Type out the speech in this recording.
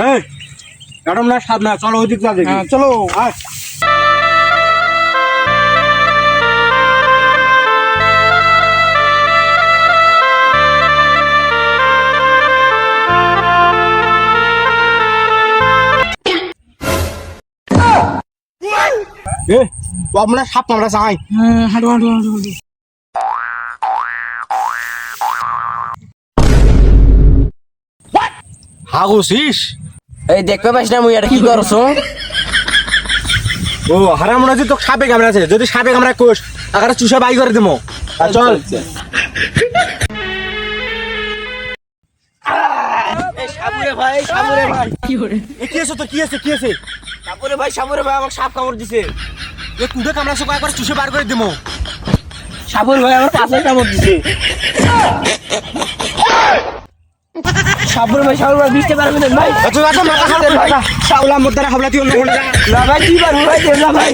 এই ম্যাডাম না সাপ না, চলো ওদিক যা দেখি। হ্যাঁ চলো। আয়। এ ও আমরা সাপ আমরা চাই। হ্যাঁ হাঁটো হাঁটো হাঁটো হাঁটো। হাগুছিস? এই দেখতে পাইছ না মুই এটা কি করছো? ও হারাম রাজি তো সাপে কামড়াছে, যদি সাপে কামড়া কোষ আকারে চুষা বাই করে দেবো। আর চল এই সাপুরে ভাই, সাপুরে ভাই, এ কি আছে তোর, কি আছে কি আছে? সাপুরে ভাই, সাপুরে ভাই আমার সাপ কামড় দিছে। এ কুড়ে কামড়াছে, কয়েকবার চুষে বার করে দেবো। সাপুরে ভাই আমার পাশে কামড় দিছে। সাপুরে ভাই, সাপুরে ভাই বুঝতে পারবেন না ভাই। আচ্ছা আচ্ছা মাথা খারাপ করে ভাই, শাওলা মদ্দারা হাবলা তুই অন্য কোনে যা। না ভাই কি পারবো ভাই, দেব না ভাই।